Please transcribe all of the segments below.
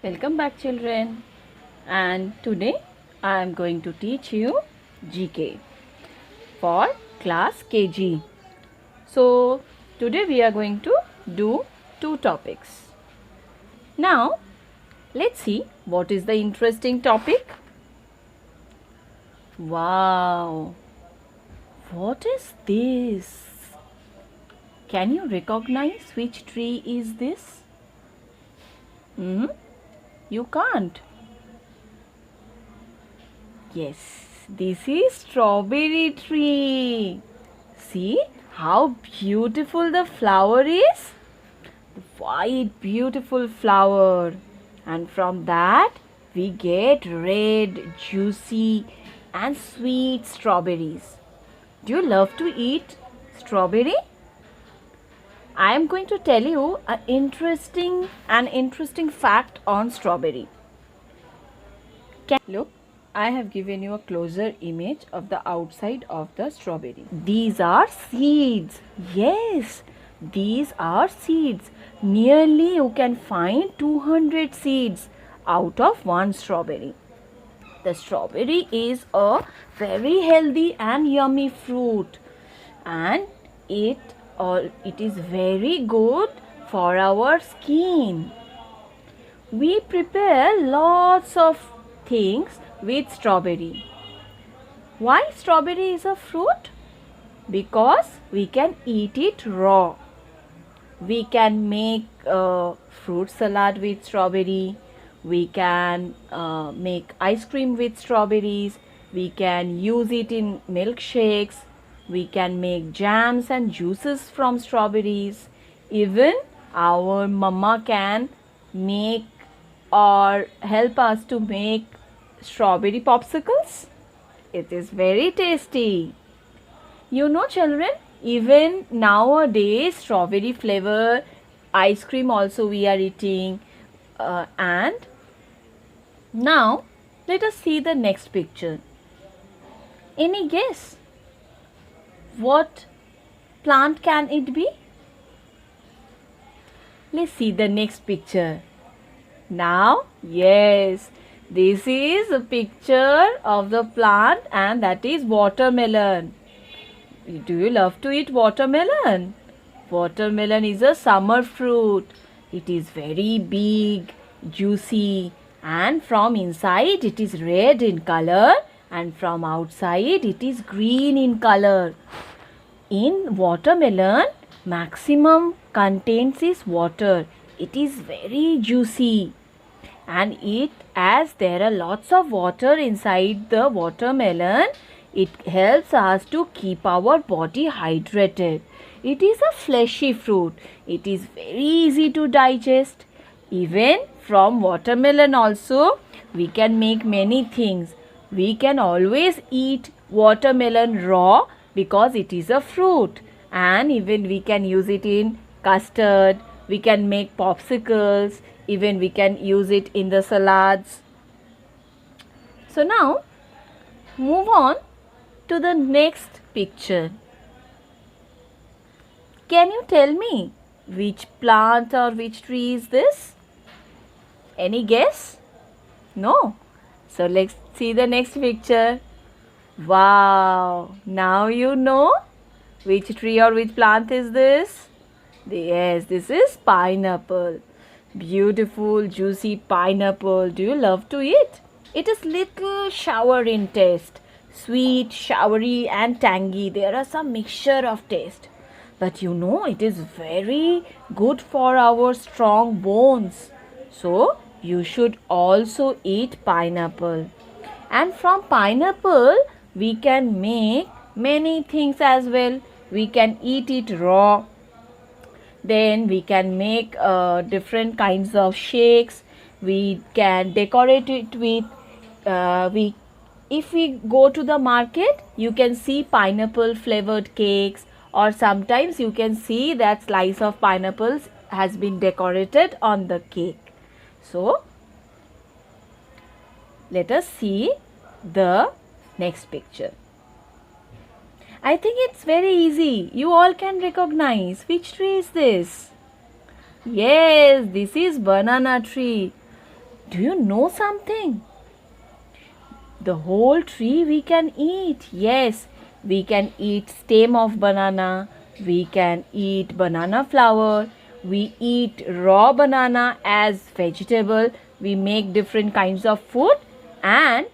Welcome back, children. And today I am going to teach you GK for class KG. So today we are going to do two topics. Now let's see what is the interesting topic. Wow, what is this? Can you recognize which tree is this? You can't. Yes, this is strawberry tree. See how beautiful the flower is? The white beautiful flower. And from that we get red, juicy and sweet strawberries. Do you love to eat strawberry? I am going to tell you an interesting fact on strawberry. Look, I have given you a closer image of the outside of the strawberry. These are seeds. Yes, these are seeds. Nearly you can find 200 seeds out of one strawberry. The strawberry is a very healthy and yummy fruit, and it is very good for our skin. We prepare lots of things with strawberry. Why strawberry is a fruit? Because we can eat it raw. We can make fruit salad with strawberry. We can make ice cream with strawberries. We can use it in milkshakes. We can make jams and juices from strawberries. Even our mama can make or help us to make strawberry popsicles. It is very tasty. You know, children, even nowadays strawberry flavor ice cream also we are eating. And now let us see the next picture. Any guess? What plant can it be? Let's see the next picture. Now, yes, this is a picture of the plant and that is watermelon. Do you love to eat watermelon? Watermelon is a summer fruit. It is very big, juicy, and from inside it is red in color and from outside it is green in color. In watermelon, maximum contents is water. It is very juicy, and as there are lots of water inside the watermelon, it helps us to keep our body hydrated. It is a fleshy fruit. It is very easy to digest. Even from watermelon also we can make many things. We can always eat watermelon raw because it is a fruit, and even we can use it in custard. We can make popsicles. Even we can use it in the salads. So now move on to the next picture. Can you tell me which plant or which tree is this? Any guess? No. So let's see the next picture. Wow, now you know which tree or which plant is this? Yes, this is pineapple. Beautiful, juicy pineapple. Do you love to eat? It is little sour in taste. Sweet, showery and tangy. There are some mixture of taste. But you know it is very good for our strong bones. So you should also eat pineapple. And from pineapple we can make many things as well. We can eat it raw. Then we can make different kinds of shakes. We can decorate it with if we go to the market, you can see pineapple flavored cakes, or sometimes you can see that slice of pineapples has been decorated on the cake. So let us see the next picture. I think it's very easy. You all can recognize. Which tree is this? Yes, this is banana tree. Do you know something? The whole tree we can eat. Yes, we can eat stem of banana. We can eat banana flower. We eat raw banana as vegetable. We make different kinds of food, and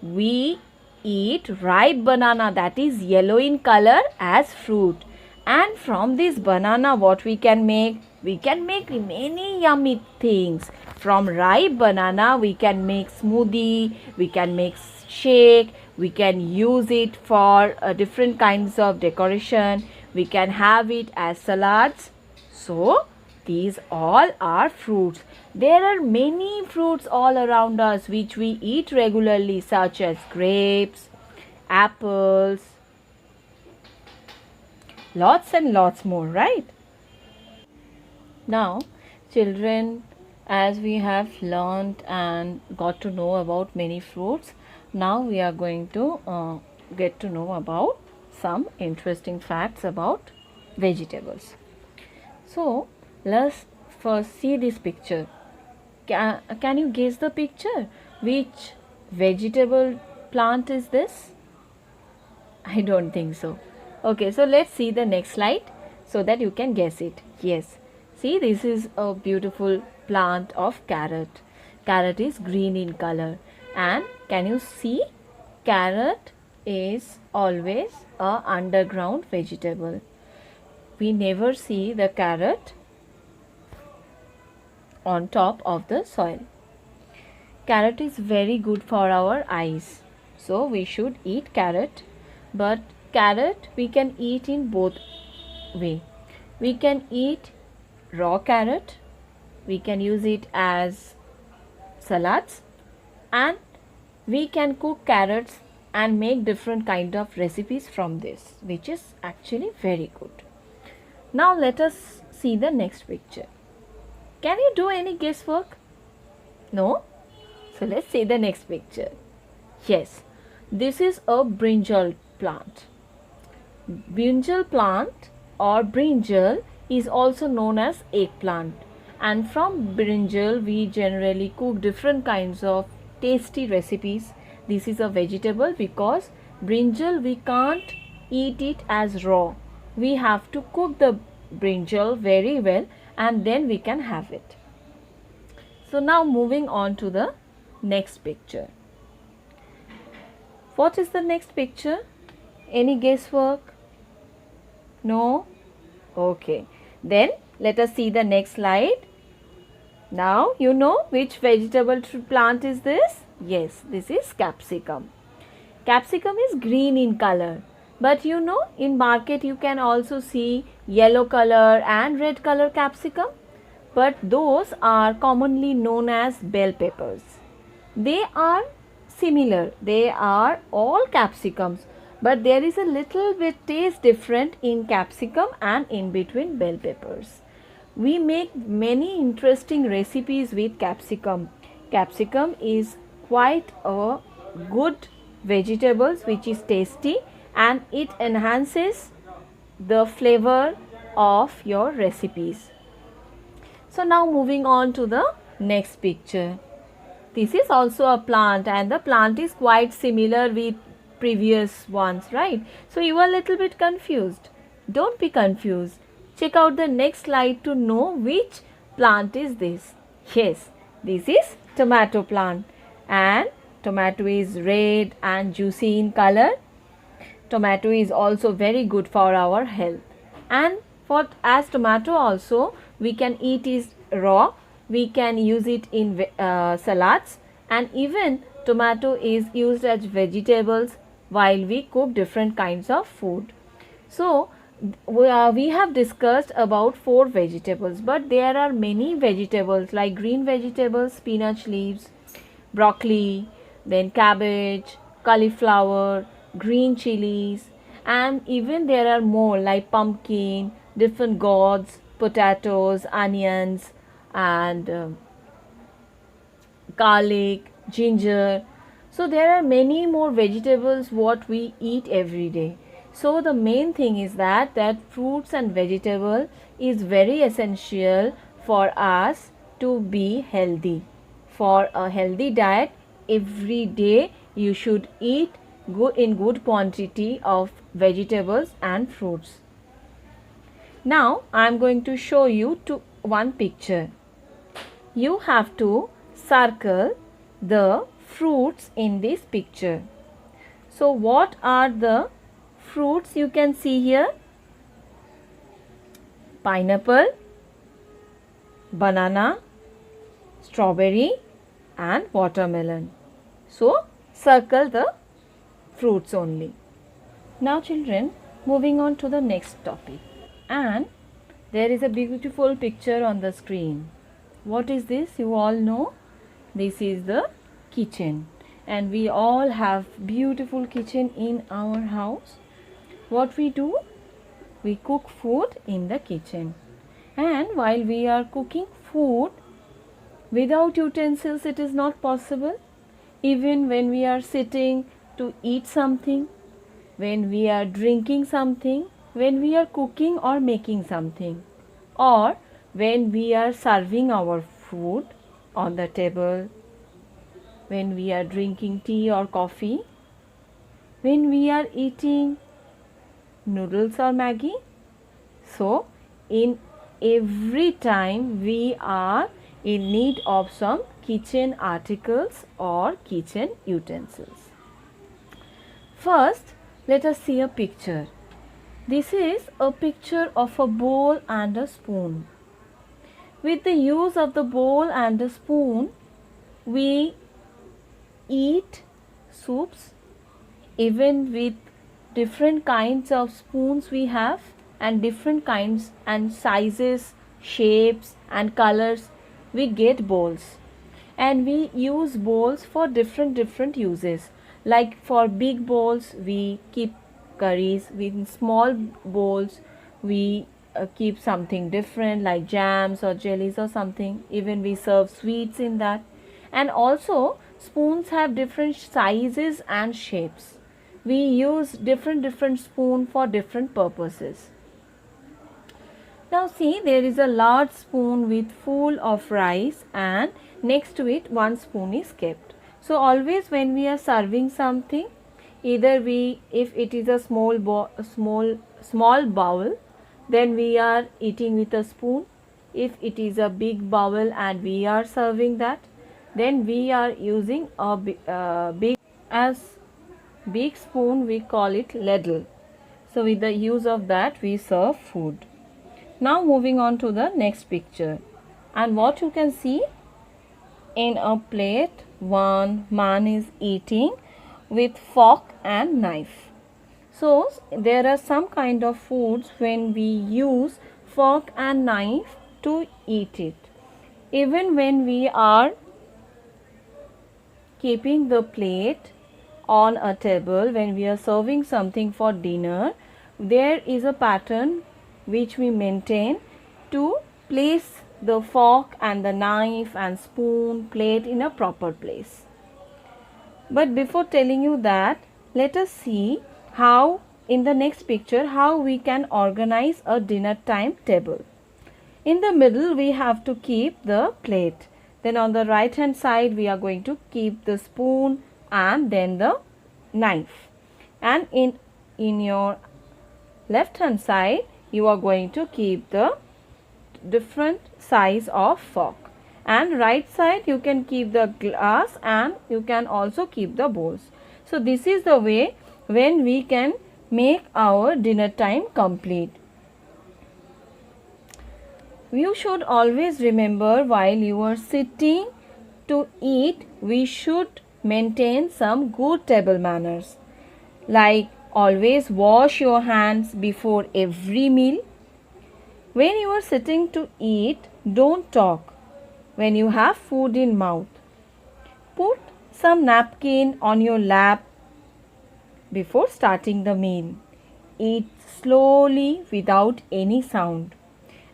we eat ripe banana that is yellow in color as fruit. And from this banana what we can make? We can make many yummy things. From ripe banana we can make smoothie, we can make shake, we can use it for different kinds of decoration, we can have it as salads. So these all are fruits. There are many fruits all around us which we eat regularly, such as grapes, apples, lots and lots more, right? Now, children, as we have learned and got to know about many fruits, now we are going to get to know about some interesting facts about vegetables. So, let's first see this picture. Can you guess the picture? Which vegetable plant is this? I don't think so. Okay, so let's see the next slide so that you can guess it. Yes. See, this is a beautiful plant of carrot. Carrot is green in color. And can you see? Carrot is always a underground vegetable. We never see the carrot on top of the soil. Carrot is very good for our eyes. So we should eat carrot. But carrot we can eat in both way. We can eat raw carrot, we can use it as salads, and we can cook carrots and make different kind of recipes from this, which is actually very good. Now let us see the next picture. Can you do any guesswork? No? So let's see the next picture. Yes, this is a brinjal plant. Brinjal plant or brinjal is also known as eggplant, and from brinjal we generally cook different kinds of tasty recipes. This is a vegetable because brinjal we can't eat it as raw. We have to cook the brinjal very well and then we can have it. So now moving on to the next picture. What is the next picture? Any guesswork? No? Okay. Then let us see the next slide. Now you know which vegetable plant is this? Yes, this is capsicum. Capsicum is green in color. But you know, in market you can also see yellow color and red color capsicum. But those are commonly known as bell peppers. They are similar. They are all capsicums. But there is a little bit taste different in capsicum and in between bell peppers. We make many interesting recipes with capsicum. Capsicum is quite a good vegetables which is tasty and it enhances the flavor of your recipes. So now moving on to the next picture. This is also a plant and the plant is quite similar with previous ones, right? So you are a little bit confused. Don't be confused. Check out the next slide to know which plant is this. Yes, this is tomato plant and tomato is red and juicy in color. Tomato is also very good for our health, and for as tomato also we can eat it raw, we can use it in salads, and even tomato is used as vegetables while we cook different kinds of food. So we have discussed about 4 vegetables, but there are many vegetables like green vegetables, spinach leaves, broccoli, then cabbage, cauliflower, green chilies, and even there are more like pumpkin, different gourds, potatoes, onions, and garlic, ginger. So there are many more vegetables what we eat every day. So the main thing is that fruits and vegetable is very essential for us to be healthy, For a healthy diet, every day you should eat in good quantity of vegetables and fruits. Now I am going to show you one picture. You have to circle the fruits in this picture. So what are the fruits you can see here? Pineapple, banana, strawberry and watermelon. So circle the fruits only. Now children, moving on to the next topic. And there is a beautiful picture on the screen. What is this? You all know. This is the kitchen. And we all have beautiful kitchen in our house. What we do? We cook food in the kitchen. And while we are cooking food, without utensils it is not possible. Even when we are sitting to eat something, when we are drinking something, when we are cooking or making something, or when we are serving our food on the table, when we are drinking tea or coffee, when we are eating noodles or Maggi. So, in every time we are in need of some kitchen articles or kitchen utensils. First, let us see a picture. This is a picture of a bowl and a spoon. With the use of the bowl and the spoon, we eat soups. Even with different kinds of spoons we have, and different kinds and sizes, shapes and colors, we get bowls. And we use bowls for different uses. Like for big bowls, we keep curries. With small bowls, we keep something different like jams or jellies or something. Even we serve sweets in that. And also spoons have different sizes and shapes. We use different spoon for different purposes. Now see, there is a large spoon with full of rice, and next to it one spoon is kept. So always when we are serving something, either if it is a small bowl, then we are eating with a spoon. If it is a big bowl and we are serving that, then we are using a big spoon, we call it ladle. So with the use of that we serve food. Now moving on to the next picture, and what you can see in a plate, one man is eating with fork and knife. So there are some kind of foods when we use fork and knife to eat it. Even when we are keeping the plate on a table, when we are serving something for dinner, there is a pattern which we maintain to place the fork and the knife and spoon, plate in a proper place. But before telling you that, let us see how in the next picture how we can organize a dinner time table. In the middle we have to keep the plate. Then on the right hand side we are going to keep the spoon and then the knife. And in your left hand side you are going to keep the different size of fork, and right side you can keep the glass and you can also keep the bowls. So this is the way when we can make our dinner time complete. You should always remember while you are sitting to eat, we should maintain some good table manners, like always wash your hands before every meal. When you are sitting to eat, don't talk when you have food in mouth. Put some napkin on your lap before starting the meal. Eat slowly without any sound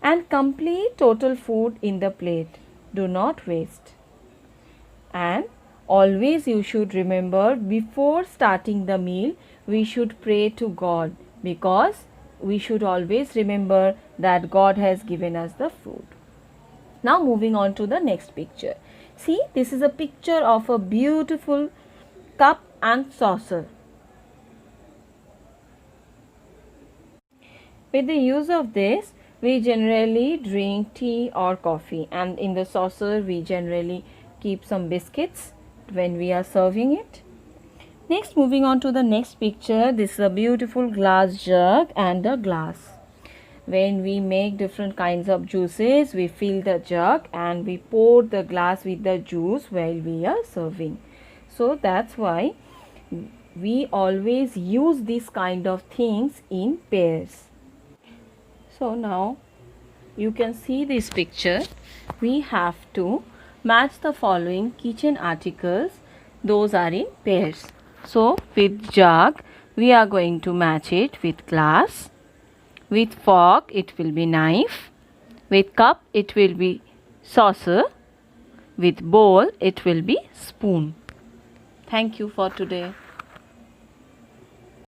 and complete total food in the plate. Do not waste. And always you should remember, before starting the meal we should pray to God, because we should always remember that God has given us the food. Now moving on to the next picture. See, this is a picture of a beautiful cup and saucer. With the use of this, we generally drink tea or coffee, and in the saucer we generally keep some biscuits when we are serving it. Next, moving on to the next picture, this is a beautiful glass jug and a glass. When we make different kinds of juices, we fill the jug and we pour the glass with the juice while we are serving. So that's why we always use this kind of things in pairs. So now you can see this picture. We have to match the following kitchen articles. Those are in pairs. So with jug, we are going to match it with glass. With fork, it will be knife. With cup, it will be saucer. With bowl, it will be spoon. Thank you for today.